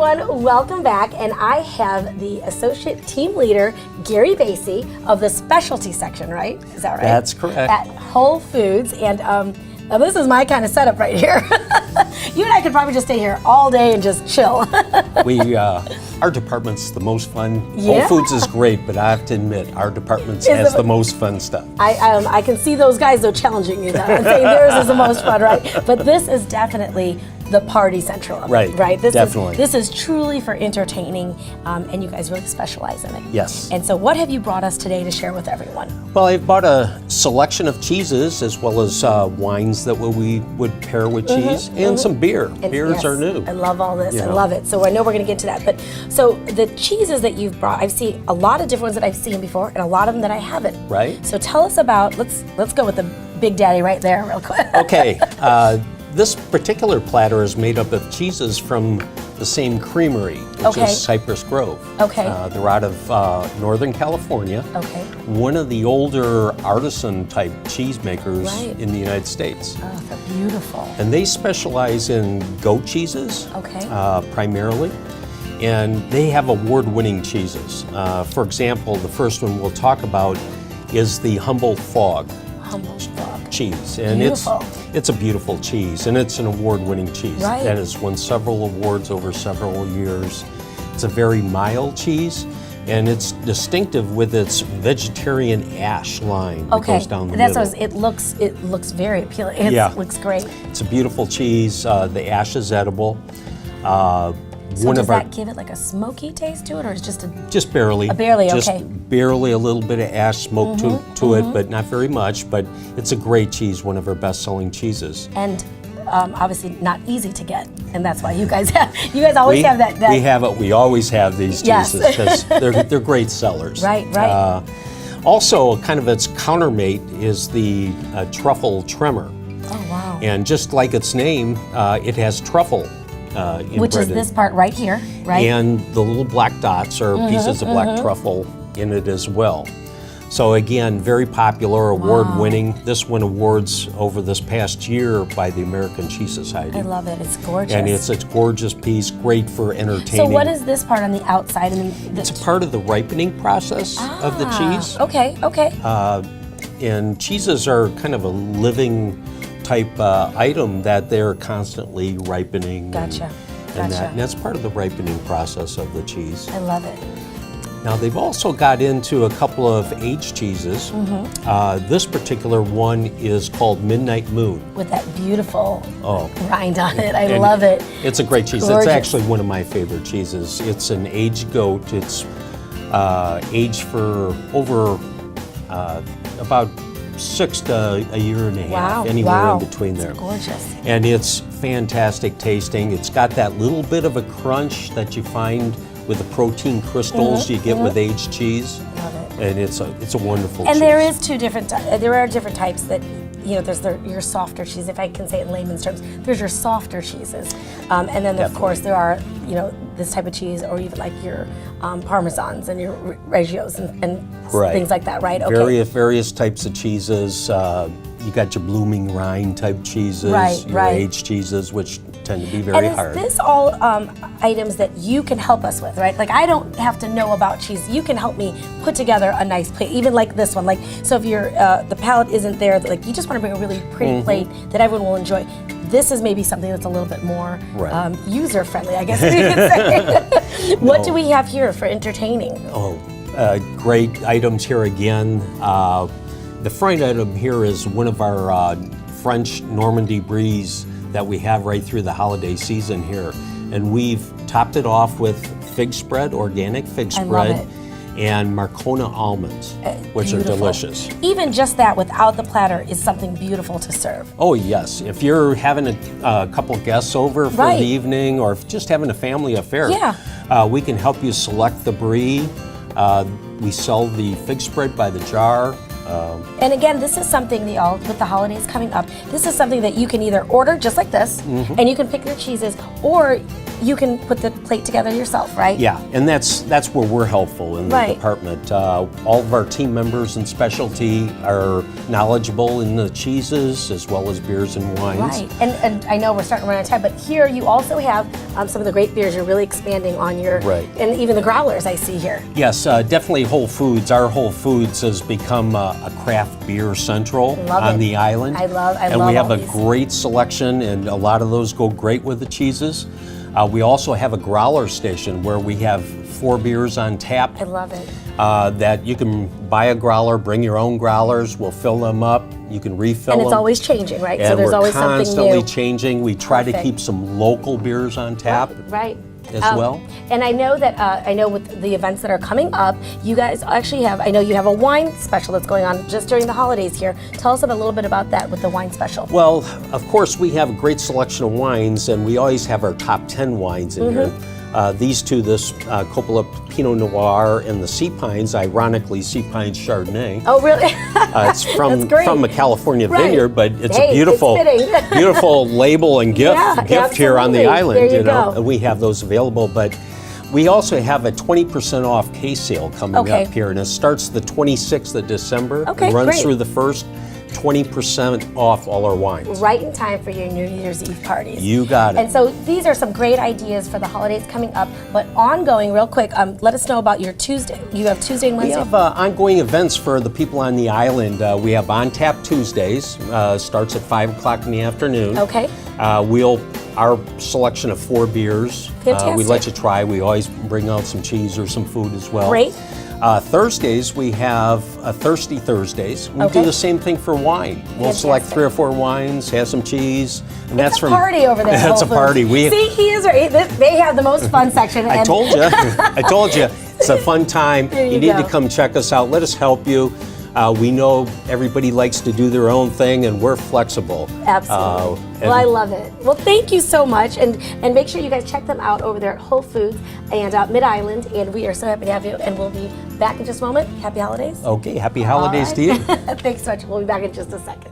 everyone, welcome back, and I have the Associate Team Leader, Gary Basie, of the Specialty Section, right? Is that right? That's correct. At Whole Foods, and now this is my kind of setup right here. You and I could probably just stay here all day and just chill. Our department's the most fun. Yeah. Whole Foods is great, but I have to admit, our department has the most fun stuff. I can see those guys, though, challenging you though, and saying theirs is the most fun, right? But this is definitely the party central of it, right? Definitely. This is truly for entertaining, and you guys really specialize in it. Yes. And so what have you brought us today to share with everyone? Well, I've bought a selection of cheeses as well as wines that we would pair with cheese and some beer. Beers are new. I love all this. I love it. So I know we're going to get to that. But so the cheeses that you've brought, I've seen a lot of different ones that I've seen before and a lot of them that I haven't. Right. So tell us about, let's go with the Big Daddy right there real quick. Okay. This particular platter is made up of cheeses from the same creamery, which is Cypress Grove. Okay. They're out of Northern California. Okay. One of the older artisan-type cheesemakers in the United States. Oh, they're beautiful. And they specialize in goat cheeses, primarily. And they have award-winning cheeses. For example, the first one we'll talk about is the Humboldt Fog. Cheese, and it's a beautiful cheese, and it's an award-winning cheese that has won several awards over several years. It's a very mild cheese, and it's distinctive with its vegetarian ash line that goes down the middle. It looks very appealing. It looks great. It's a beautiful cheese. The ash is edible. So does that give it like a smoky taste to it, or is it just barely? Barely, just barely a little bit of ash smoke to it, but not very much. But it's a great cheese, one of our best-selling cheeses. And obviously not easy to get, and that's why you guys always have that. We have it. We always have these cheeses because they're great sellers. Right. Also, kind of its countermate is the truffle tremor. Oh wow! And just like its name, it has truffle. Which is this part right here, right? And the little black dots are pieces of black truffle in it as well. So again, very popular, award-winning. This won awards over this past year by the American Cheese Society. I love it. It's gorgeous. And it's a gorgeous piece, great for entertaining. So what is this part on the outside? It's a part of the ripening process of the cheese. Okay. And cheeses are kind of a living type item that they're constantly ripening. Gotcha. And that's part of the ripening process of the cheese. I love it. Now they've also got into a couple of aged cheeses. This particular one is called Midnight Moon. With that beautiful rind on it. I love it. It's a great cheese. Gorgeous. It's actually one of my favorite cheeses. It's an aged goat. It's aged for over about 6 to a year and a half, anywhere in between there. It's gorgeous. And it's fantastic tasting. It's got that little bit of a crunch that you find with the protein crystals you get with aged cheese. Love it. And it's a wonderful cheese. And there is there are different types that, there's your softer cheese, if I can say it in layman's terms. There's your softer cheeses. And then of course there are, this type of cheese, or even like your Parmesans and your Reggios and things like that, right? Okay. Various types of cheeses. You got your blooming rind type cheeses, your aged cheeses, which tend to be very hard. And is this all items that you can help us with, right? Like I don't have to know about cheese. You can help me put together a nice plate, even like this one. Like, so if the palette isn't there, like you just want to bring a really pretty plate that everyone will enjoy. This is maybe something that's a little bit more user-friendly, I guess you could say. What do we have here for entertaining? Great items here again. The front item here is one of our French Normandy Bries that we have right through the holiday season here. And we've topped it off with fig spread, organic fig spread, and Marcona almonds, which are delicious. Even just that without the platter is something beautiful to serve. Oh yes, if you're having a couple guests over for the evening, or if just having a family affair, we can help you select the brie. We sell the fig spread by the jar. And again, this is something that y'all, with the holidays coming up, this is something that you can either order just like this, and you can pick your cheeses, or you can put the plate together yourself, right? Yeah, and that's where we're helpful in the Right. department. All of our team members in specialty are knowledgeable in the cheeses as well as beers and wines. Right, and I know we're starting to run out of time, but here you also have some of the great beers. You're really expanding on your, Right. and even the growlers I see here. Yes, definitely Whole Foods. Our Whole Foods has become a craft beer central Love on it. the island. I love And we have all a these. great selection, and a lot of those go great with the cheeses. We also have a growler station where we have 4 beers on tap. I love it. That you can buy a growler, bring your own growlers, we'll fill them up, you can refill And them. it's always changing, right? And So there's we're always something constantly new. changing. We try to Perfect. keep some local beers on tap Right. as well. And I know that with the events that are coming up, you guys actually have. I know you have a wine special that's going on just during the holidays here. Tell us a little bit about that with the wine special. Well, of course, we have a great selection of wines, and we always have our top 10 wines in here. These two, this Coppola Pinot Noir and the Sea Pines, ironically, Sea Pines Chardonnay. Oh, really? It's from That's great. a California Right. vineyard, but it's Hey, a beautiful, it's fitting. beautiful label and gift Yeah, here on the absolutely. island. There you know, go. and we have those available. But we also have a 20% off case sale coming Okay. up here, and it starts the 26th of December. Okay, and runs great. through the 1st. 20% off all our wines. Right in time for your New Year's Eve parties. You got it. And so these are some great ideas for the holidays coming up. But ongoing, real quick, let us know about your Tuesday. You have Tuesday and We Wednesday. have ongoing events for the people on the island. We have On Tap Tuesdays, starts at 5 o'clock in the afternoon. Okay. Our selection of 4 beers, we Fantastic. let you try. We always bring out some cheese or some food as well. Great. Thursdays, we have Thirsty Thursdays. We Okay. do the same thing for wine. We'll select Fantastic. 3 or 4 wines, have some cheese, and that's It's a from party over there. at It's a Whole Foods. party. See, he is right. They have the most fun section. I and- told you. I told you. It's a fun time. There you need go. to come check us out. Let us help you. We know everybody likes to do their own thing, and we're flexible. Absolutely. And- Well, I love it. Well, thank you so much, and make sure you guys check them out over there at Whole Foods and Mid Island. And we are so happy to have you. And we'll be back in just a moment. Happy holidays. Okay, happy holidays All to you. right. Thanks so much. We'll be back in just a second.